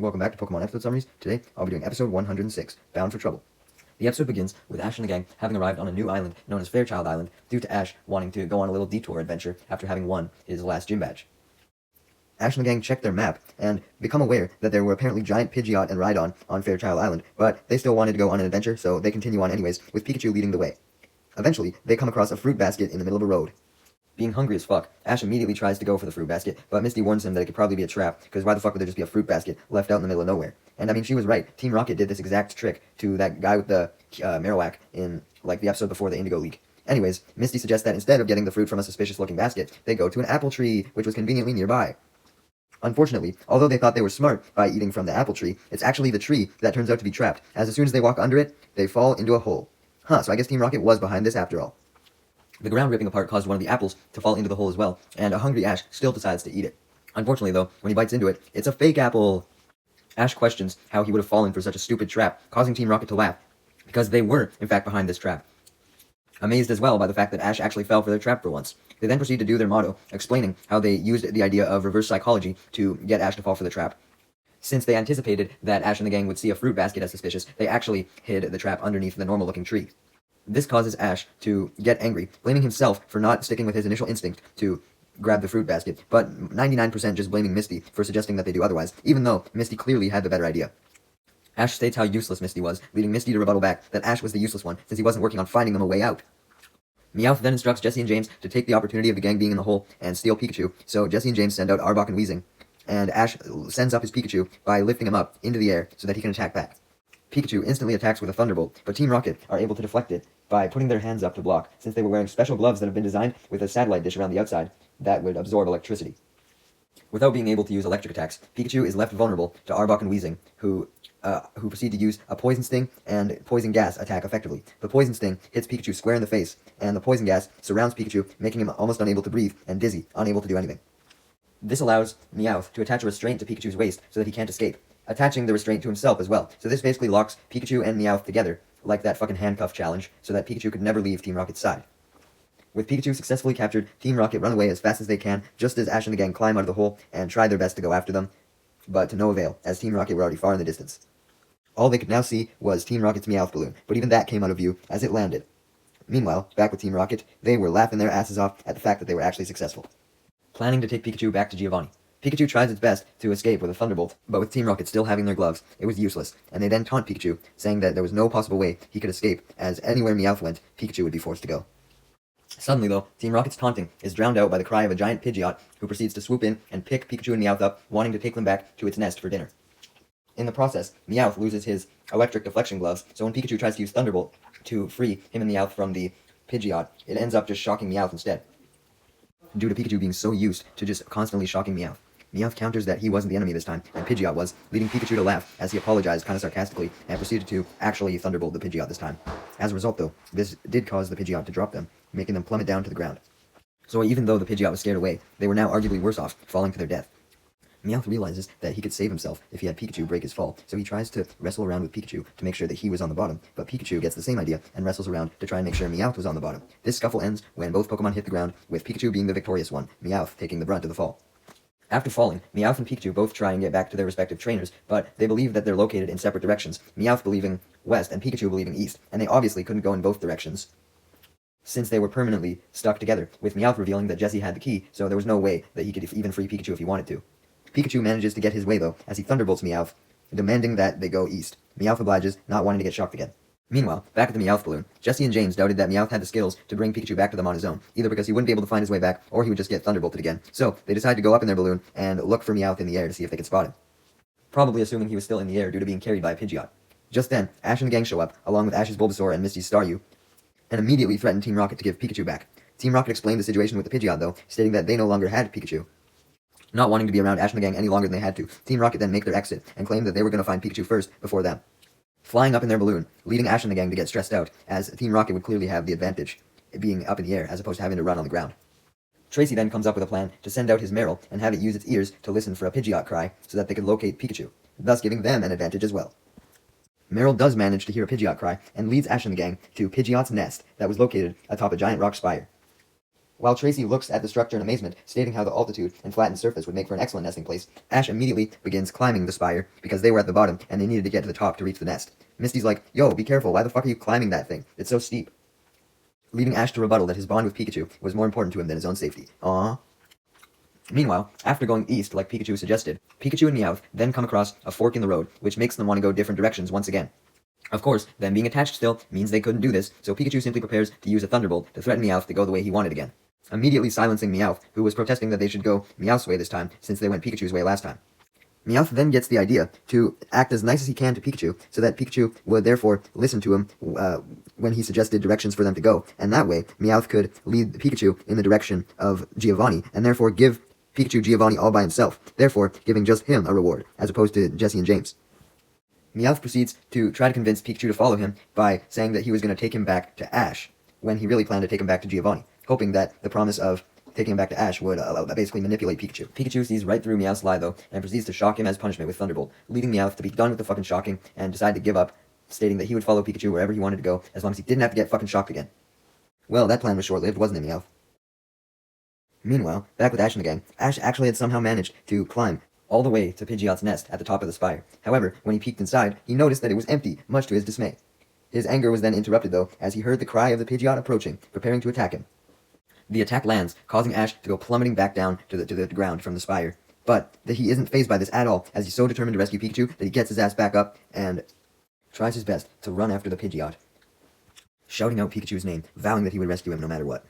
Welcome back to Pokemon episode summaries. Today, I'll be doing episode 106, Bound for Trouble. The episode begins with Ash and the gang having arrived on a new island known as Fairchild Island due to Ash wanting to go on a little detour adventure after having won his last gym badge. Ash and the gang check their map and become aware that there were apparently giant Pidgeot and Rhydon on Fairchild Island, but they still wanted to go on an adventure, so they continue on anyways, with Pikachu leading the way. Eventually, they come across a fruit basket in the middle of a road. Being hungry as fuck, Ash immediately tries to go for the fruit basket, but Misty warns him that it could probably be a trap, because why the fuck would there just be a fruit basket left out in the middle of nowhere? And I mean, she was right. Team Rocket did this exact trick to that guy with the Marowak in, the episode before the Indigo League. Anyways, Misty suggests that instead of getting the fruit from a suspicious-looking basket, they go to an apple tree, which was conveniently nearby. Unfortunately, although they thought they were smart by eating from the apple tree, it's actually the tree that turns out to be trapped, as soon as they walk under it, they fall into a hole. So I guess Team Rocket was behind this after all. The ground ripping apart caused one of the apples to fall into the hole as well, and a hungry Ash still decides to eat it. Unfortunately, though, when he bites into it, it's a fake apple! Ash questions how he would have fallen for such a stupid trap, causing Team Rocket to laugh, because they were, in fact, behind this trap. Amazed as well by the fact that Ash actually fell for their trap for once. They then proceed to do their motto, explaining how they used the idea of reverse psychology to get Ash to fall for the trap. Since they anticipated that Ash and the gang would see a fruit basket as suspicious, they actually hid the trap underneath the normal-looking tree. This causes Ash to get angry, blaming himself for not sticking with his initial instinct to grab the fruit basket, but 99% just blaming Misty for suggesting that they do otherwise, even though Misty clearly had the better idea. Ash states how useless Misty was, leading Misty to rebuttal back that Ash was the useless one, since he wasn't working on finding them a way out. Meowth then instructs Jessie and James to take the opportunity of the gang being in the hole and steal Pikachu, so Jessie and James send out Arbok and Weezing, and Ash sends up his Pikachu by lifting him up into the air so that he can attack back. Pikachu instantly attacks with a Thunderbolt, but Team Rocket are able to deflect it by putting their hands up to block, since they were wearing special gloves that have been designed with a satellite dish around the outside that would absorb electricity. Without being able to use electric attacks, Pikachu is left vulnerable to Arbok and Weezing, who proceed to use a Poison Sting and Poison Gas attack effectively. The Poison Sting hits Pikachu square in the face, and the Poison Gas surrounds Pikachu, making him almost unable to breathe and dizzy, unable to do anything. This allows Meowth to attach a restraint to Pikachu's waist so that he can't escape, attaching the restraint to himself as well. So this basically locks Pikachu and Meowth together, like that fucking handcuff challenge, so that Pikachu could never leave Team Rocket's side. With Pikachu successfully captured, Team Rocket run away as fast as they can, just as Ash and the gang climb out of the hole and try their best to go after them, but to no avail, as Team Rocket were already far in the distance. All they could now see was Team Rocket's Meowth balloon, but even that came out of view as it landed. Meanwhile, back with Team Rocket, they were laughing their asses off at the fact that they were actually successful. Planning to take Pikachu back to Giovanni. Pikachu tries its best to escape with a Thunderbolt, but with Team Rocket still having their gloves, it was useless, and they then taunt Pikachu, saying that there was no possible way he could escape, as anywhere Meowth went, Pikachu would be forced to go. Suddenly, though, Team Rocket's taunting is drowned out by the cry of a giant Pidgeot, who proceeds to swoop in and pick Pikachu and Meowth up, wanting to take them back to its nest for dinner. In the process, Meowth loses his electric deflection gloves, so when Pikachu tries to use Thunderbolt to free him and Meowth from the Pidgeot, it ends up just shocking Meowth instead, due to Pikachu being so used to just constantly shocking Meowth. Meowth counters that he wasn't the enemy this time, and Pidgeot was, leading Pikachu to laugh as he apologized kind of sarcastically and proceeded to actually Thunderbolt the Pidgeot this time. As a result, though, this did cause the Pidgeot to drop them, making them plummet down to the ground. So even though the Pidgeot was scared away, they were now arguably worse off, falling to their death. Meowth realizes that he could save himself if he had Pikachu break his fall, so he tries to wrestle around with Pikachu to make sure that he was on the bottom, but Pikachu gets the same idea and wrestles around to try and make sure Meowth was on the bottom. This scuffle ends when both Pokemon hit the ground, with Pikachu being the victorious one, Meowth taking the brunt of the fall. After falling, Meowth and Pikachu both try and get back to their respective trainers, but they believe that they're located in separate directions, Meowth believing west and Pikachu believing east, and they obviously couldn't go in both directions, since they were permanently stuck together, with Meowth revealing that Jessie had the key, so there was no way that he could even free Pikachu if he wanted to. Pikachu manages to get his way, though, as he Thunderbolts Meowth, demanding that they go east. Meowth obliges, not wanting to get shocked again. Meanwhile, back at the Meowth balloon, Jessie and James doubted that Meowth had the skills to bring Pikachu back to them on his own, either because he wouldn't be able to find his way back, or he would just get Thunderbolted again. So, they decided to go up in their balloon and look for Meowth in the air to see if they could spot him, probably assuming he was still in the air due to being carried by a Pidgeot. Just then, Ash and the gang show up, along with Ash's Bulbasaur and Misty's Staryu, and immediately threaten Team Rocket to give Pikachu back. Team Rocket explained the situation with the Pidgeot, though, stating that they no longer had Pikachu. Not wanting to be around Ash and the gang any longer than they had to, Team Rocket then make their exit, and claimed that they were going to find Pikachu first before them, flying up in their balloon, leading Ash and the gang to get stressed out, as Team Rocket would clearly have the advantage, being up in the air as opposed to having to run on the ground. Tracy then comes up with a plan to send out his Meryl and have it use its ears to listen for a Pidgeot cry so that they could locate Pikachu, thus giving them an advantage as well. Meryl does manage to hear a Pidgeot cry and leads Ash and the gang to Pidgeot's nest that was located atop a giant rock spire. While Tracy looks at the structure in amazement, stating how the altitude and flattened surface would make for an excellent nesting place, Ash immediately begins climbing the spire because they were at the bottom and they needed to get to the top to reach the nest. Misty's like, yo, be careful, why the fuck are you climbing that thing? It's so steep. Leading Ash to rebuttal that his bond with Pikachu was more important to him than his own safety. Aww. Meanwhile, after going east like Pikachu suggested, Pikachu and Meowth then come across a fork in the road, which makes them want to go different directions once again. Of course, them being attached still means they couldn't do this, so Pikachu simply prepares to use a Thunderbolt to threaten Meowth to go the way he wanted again, immediately silencing Meowth, who was protesting that they should go Meowth's way this time, since they went Pikachu's way last time. Meowth then gets the idea to act as nice as he can to Pikachu, so that Pikachu would therefore listen to him when he suggested directions for them to go, and that way, Meowth could lead Pikachu in the direction of Giovanni, and therefore give Pikachu Giovanni all by himself, therefore giving just him a reward, as opposed to Jesse and James. Meowth proceeds to try to convince Pikachu to follow him by saying that he was going to take him back to Ash, when he really planned to take him back to Giovanni, hoping that the promise of taking him back to Ash would basically manipulate Pikachu. Pikachu sees right through Meowth's lie, though, and proceeds to shock him as punishment with Thunderbolt, leaving Meowth to be done with the fucking shocking and decide to give up, stating that he would follow Pikachu wherever he wanted to go, as long as he didn't have to get fucking shocked again. Well, that plan was short-lived, wasn't it, Meowth? Meanwhile, back with Ash and the gang, Ash actually had somehow managed to climb all the way to Pidgeot's nest at the top of the spire. However, when he peeked inside, he noticed that it was empty, much to his dismay. His anger was then interrupted, though, as he heard the cry of the Pidgeot approaching, preparing to attack him. The attack lands, causing Ash to go plummeting back down to the ground from the spire. But he isn't fazed by this at all, as he's so determined to rescue Pikachu that he gets his ass back up and tries his best to run after the Pidgeot, shouting out Pikachu's name, vowing that he would rescue him no matter what.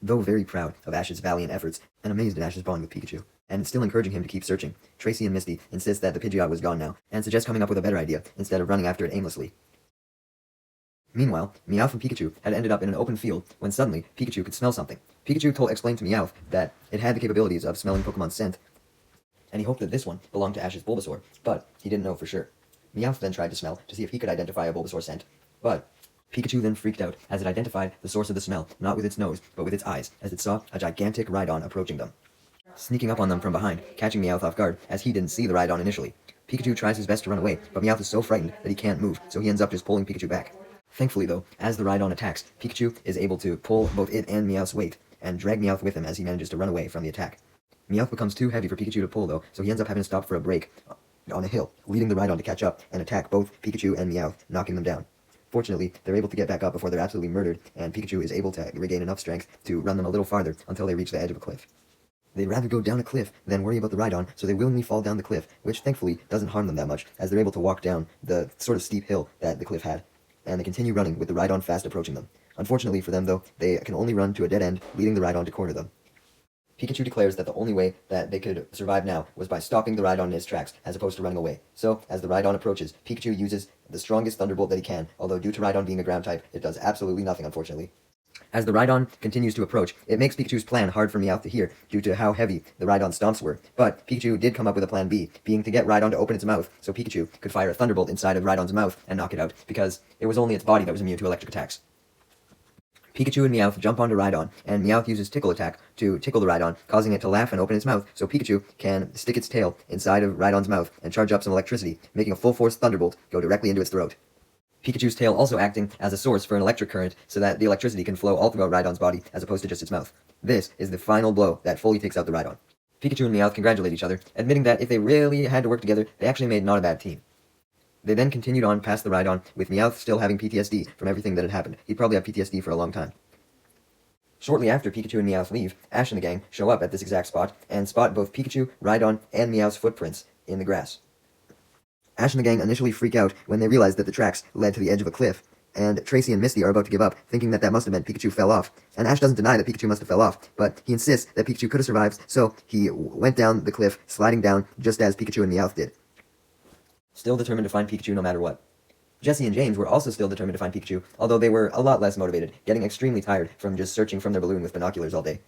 Though very proud of Ash's valiant efforts, and amazed at Ash's bond with Pikachu, and still encouraging him to keep searching, Tracy and Misty insist that the Pidgeot was gone now, and suggest coming up with a better idea, instead of running after it aimlessly. Meanwhile, Meowth and Pikachu had ended up in an open field, when suddenly, Pikachu could smell something. Pikachu explained to Meowth that it had the capabilities of smelling Pokemon's scent, and he hoped that this one belonged to Ash's Bulbasaur, but he didn't know for sure. Meowth then tried to smell to see if he could identify a Bulbasaur scent, but Pikachu then freaked out as it identified the source of the smell, not with its nose, but with its eyes, as it saw a gigantic Rhydon approaching them, sneaking up on them from behind, catching Meowth off guard, as he didn't see the Rhydon initially. Pikachu tries his best to run away, but Meowth is so frightened that he can't move, so he ends up just pulling Pikachu back. Thankfully, though, as the Rhydon attacks, Pikachu is able to pull both it and Meowth's weight, and drag Meowth with him as he manages to run away from the attack. Meowth becomes too heavy for Pikachu to pull, though, so he ends up having to stop for a break on a hill, leading the Rhydon to catch up and attack both Pikachu and Meowth, knocking them down. Fortunately, they're able to get back up before they're absolutely murdered, and Pikachu is able to regain enough strength to run them a little farther until they reach the edge of a cliff. They'd rather go down a cliff than worry about the Rhydon, so they willingly fall down the cliff, which thankfully doesn't harm them that much, as they're able to walk down the sort of steep hill that the cliff had, and they continue running with the Rhydon fast approaching them. Unfortunately for them, though, they can only run to a dead end, leading the Rhydon to corner them. Pikachu declares that the only way that they could survive now was by stopping the Rhydon in its tracks, as opposed to running away. So, as the Rhydon approaches, Pikachu uses the strongest Thunderbolt that he can, although due to Rhydon being a ground type, it does absolutely nothing, unfortunately. As the Rhydon continues to approach, it makes Pikachu's plan hard for Meowth to hear, due to how heavy the Rhydon's stomps were. But Pikachu did come up with a plan B, being to get Rhydon to open its mouth, so Pikachu could fire a Thunderbolt inside of Rhydon's mouth and knock it out, because it was only its body that was immune to electric attacks. Pikachu and Meowth jump onto Rhydon, and Meowth uses Tickle Attack to tickle the Rhydon, causing it to laugh and open its mouth, so Pikachu can stick its tail inside of Rhydon's mouth and charge up some electricity, making a full-force Thunderbolt go directly into its throat. Pikachu's tail also acting as a source for an electric current, so that the electricity can flow all throughout Rhydon's body, as opposed to just its mouth. This is the final blow that fully takes out the Rhydon. Pikachu and Meowth congratulate each other, admitting that if they really had to work together, they actually made not a bad team. They then continued on past the Rhydon, with Meowth still having PTSD from everything that had happened. He'd probably have PTSD for a long time. Shortly after Pikachu and Meowth leave, Ash and the gang show up at this exact spot, and spot both Pikachu, Rhydon, and Meowth's footprints in the grass. Ash and the gang initially freak out when they realize that the tracks led to the edge of a cliff, and Tracy and Misty are about to give up, thinking that must have meant Pikachu fell off. And Ash doesn't deny that Pikachu must have fell off, but he insists that Pikachu could have survived, so he went down the cliff, sliding down just as Pikachu and Meowth did. Still determined to find Pikachu no matter what. Jesse and James were also still determined to find Pikachu, although they were a lot less motivated, getting extremely tired from just searching from their balloon with binoculars all day.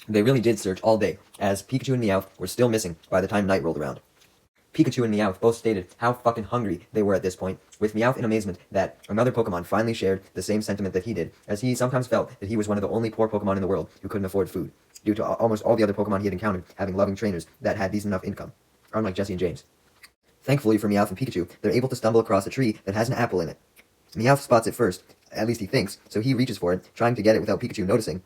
They really did search all day, as Pikachu and Meowth were still missing by the time night rolled around. Pikachu and Meowth both stated how fucking hungry they were at this point, with Meowth in amazement that another Pokemon finally shared the same sentiment that he did, as he sometimes felt that he was one of the only poor Pokemon in the world who couldn't afford food, due to almost all the other Pokemon he had encountered having loving trainers that had decent enough income, unlike Jesse and James. Thankfully for Meowth and Pikachu, they're able to stumble across a tree that has an apple in it. Meowth spots it first, at least he thinks, so he reaches for it, trying to get it without Pikachu noticing.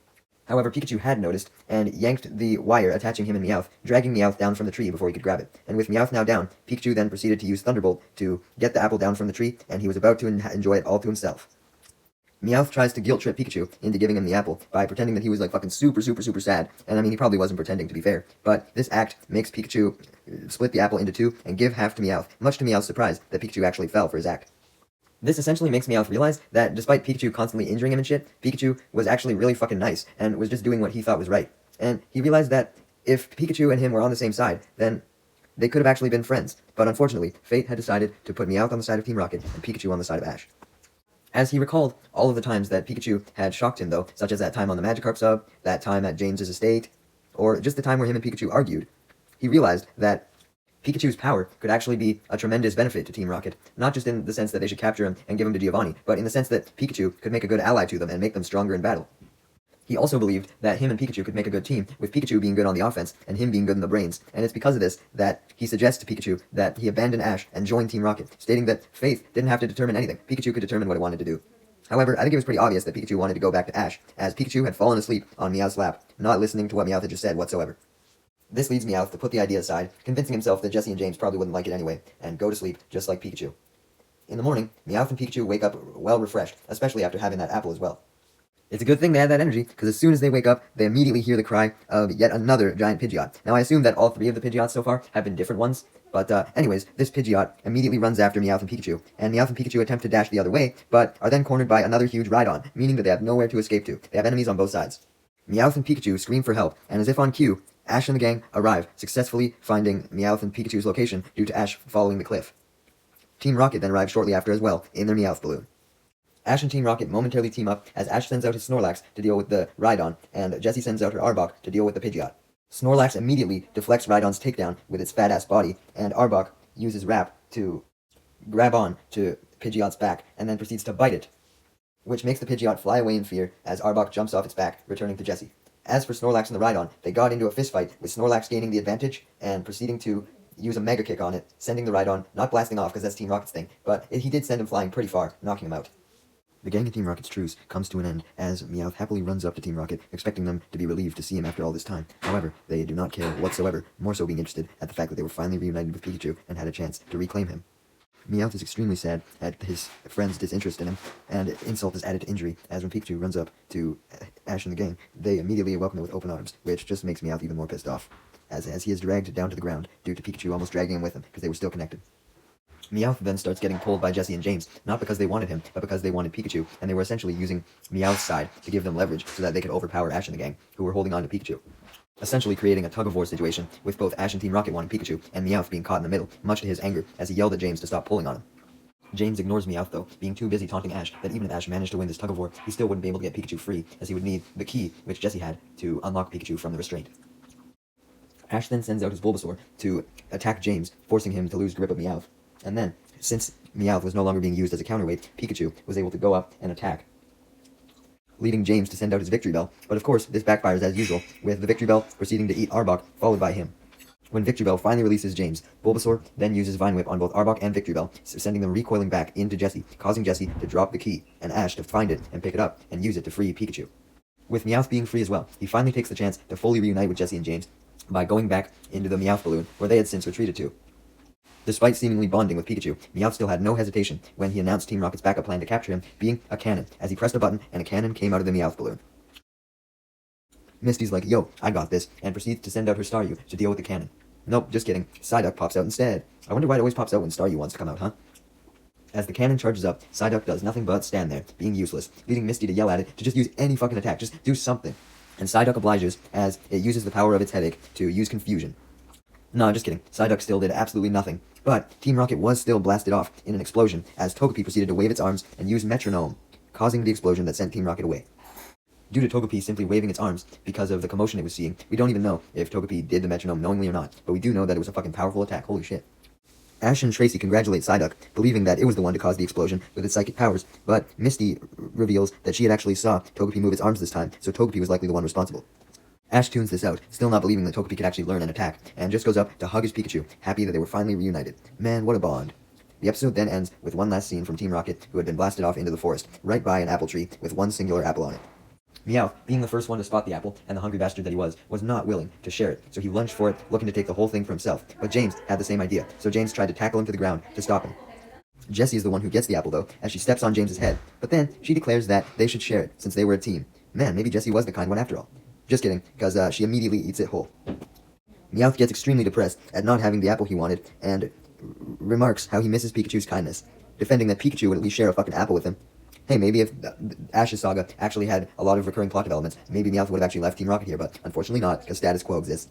However, Pikachu had noticed, and yanked the wire attaching him and Meowth, dragging Meowth down from the tree before he could grab it. And with Meowth now down, Pikachu then proceeded to use Thunderbolt to get the apple down from the tree, and he was about to enjoy it all to himself. Meowth tries to guilt-trip Pikachu into giving him the apple by pretending that he was like fucking super sad. And I mean, he probably wasn't pretending, to be fair. But this act makes Pikachu split the apple into two and give half to Meowth, much to Meowth's surprise that Pikachu actually fell for his act. This essentially makes Meowth realize that despite Pikachu constantly injuring him and shit, Pikachu was actually really fucking nice and was just doing what he thought was right. And he realized that if Pikachu and him were on the same side, then they could have actually been friends. But unfortunately, fate had decided to put Meowth on the side of Team Rocket and Pikachu on the side of Ash. As he recalled all of the times that Pikachu had shocked him, though, such as that time on the Magikarp sub, that time at James's estate, or just the time where him and Pikachu argued, he realized that Pikachu's power could actually be a tremendous benefit to Team Rocket, not just in the sense that they should capture him and give him to Giovanni, but in the sense that Pikachu could make a good ally to them and make them stronger in battle. He also believed that him and Pikachu could make a good team, with Pikachu being good on the offense and him being good in the brains, and it's because of this that he suggests to Pikachu that he abandon Ash and join Team Rocket, stating that Faith didn't have to determine anything. Pikachu could determine what it wanted to do. However, I think it was pretty obvious that Pikachu wanted to go back to Ash, as Pikachu had fallen asleep on Meowth's lap, not listening to what Meowth had just said whatsoever. This leads Meowth to put the idea aside, convincing himself that Jessie and James probably wouldn't like it anyway, and go to sleep just like Pikachu. In the morning, Meowth and Pikachu wake up well refreshed, especially after having that apple as well. It's a good thing they had that energy, because as soon as they wake up, they immediately hear the cry of yet another giant Pidgeot. Now, I assume that all three of the Pidgeots so far have been different ones, but anyways, this Pidgeot immediately runs after Meowth and Pikachu, and Meowth and Pikachu attempt to dash the other way, but are then cornered by another huge Rhydon, meaning that they have nowhere to escape to. They have enemies on both sides. Meowth and Pikachu scream for help, and as if on cue, Ash and the gang arrive, successfully finding Meowth and Pikachu's location due to Ash following the cliff. Team Rocket then arrives shortly after as well, in their Meowth balloon. Ash and Team Rocket momentarily team up as Ash sends out his Snorlax to deal with the Rhydon, and Jessie sends out her Arbok to deal with the Pidgeot. Snorlax immediately deflects Rhydon's takedown with its fat-ass body, and Arbok uses Wrap to grab on to Pidgeot's back, and then proceeds to bite it, which makes the Pidgeot fly away in fear as Arbok jumps off its back, returning to Jessie. As for Snorlax and the Rhydon, they got into a fistfight, with Snorlax gaining the advantage, and proceeding to use a Mega Kick on it, sending the Rhydon, not blasting off because that's Team Rocket's thing, but he did send him flying pretty far, knocking him out. The gang in Team Rocket's truce comes to an end as Meowth happily runs up to Team Rocket, expecting them to be relieved to see him after all this time. However, they do not care whatsoever, more so being interested at the fact that they were finally reunited with Pikachu and had a chance to reclaim him. Meowth is extremely sad at his friend's disinterest in him, and insult is added to injury, as when Pikachu runs up to Ash and the gang, they immediately welcome him with open arms, which just makes Meowth even more pissed off, as he is dragged down to the ground due to Pikachu almost dragging him with him, because they were still connected. Meowth then starts getting pulled by Jessie and James, not because they wanted him, but because they wanted Pikachu, and they were essentially using Meowth's side to give them leverage so that they could overpower Ash and the gang, who were holding on to Pikachu. Essentially creating a tug-of-war situation, with both Ash and Team Rocket wanting Pikachu, and Meowth being caught in the middle, much to his anger, as he yelled at James to stop pulling on him. James ignores Meowth though, being too busy taunting Ash that even if Ash managed to win this tug-of-war, he still wouldn't be able to get Pikachu free, as he would need the key which Jessie had to unlock Pikachu from the restraint. Ash then sends out his Bulbasaur to attack James, forcing him to lose grip of Meowth, and then, since Meowth was no longer being used as a counterweight, Pikachu was able to go up and attack, leading James to send out his Victory Bell, but of course this backfires as usual, with the Victory Bell proceeding to eat Arbok, followed by him. When Victory Bell finally releases James, Bulbasaur then uses Vine Whip on both Arbok and Victory Bell, sending them recoiling back into Jessie, causing Jessie to drop the key, and Ash to find it and pick it up, and use it to free Pikachu. With Meowth being free as well, he finally takes the chance to fully reunite with Jessie and James by going back into the Meowth balloon, where they had since retreated to. Despite seemingly bonding with Pikachu, Meowth still had no hesitation when he announced Team Rocket's backup plan to capture him being a cannon, as he pressed a button and a cannon came out of the Meowth balloon. Misty's like, yo, I got this, and proceeds to send out her Staryu to deal with the cannon. Nope, just kidding. Psyduck pops out instead. I wonder why it always pops out when Staryu wants to come out, huh? As the cannon charges up, Psyduck does nothing but stand there, being useless, leading Misty to yell at it to just use any fucking attack, just do something. And Psyduck obliges, as it uses the power of its headache to use Confusion. No, just kidding. Psyduck still did absolutely nothing. But Team Rocket was still blasted off in an explosion, as Togepi proceeded to wave its arms and use Metronome, causing the explosion that sent Team Rocket away. Due to Togepi simply waving its arms because of the commotion it was seeing, we don't even know if Togepi did the Metronome knowingly or not, but we do know that it was a fucking powerful attack, holy shit. Ash and Tracy congratulate Psyduck, believing that it was the one to cause the explosion with its psychic powers, but Misty reveals that she had actually saw Togepi move its arms this time, so Togepi was likely the one responsible. Ash tunes this out, still not believing that Togepi could actually learn and attack, and just goes up to hug his Pikachu, happy that they were finally reunited. Man, what a bond. The episode then ends with one last scene from Team Rocket, who had been blasted off into the forest, right by an apple tree with one singular apple on it. Meowth, being the first one to spot the apple, and the hungry bastard that he was not willing to share it, so he lunged for it, looking to take the whole thing for himself. But James had the same idea, so James tried to tackle him to the ground to stop him. Jessie is the one who gets the apple, though, as she steps on James's head, but then she declares that they should share it, since they were a team. Man, maybe Jessie was the kind one after all. Just kidding, because she immediately eats it whole. Meowth gets extremely depressed at not having the apple he wanted, and remarks how he misses Pikachu's kindness, defending that Pikachu would at least share a fucking apple with him. Hey, maybe if Ash's saga actually had a lot of recurring plot developments, maybe Meowth would have actually left Team Rocket here, but unfortunately not, because status quo exists.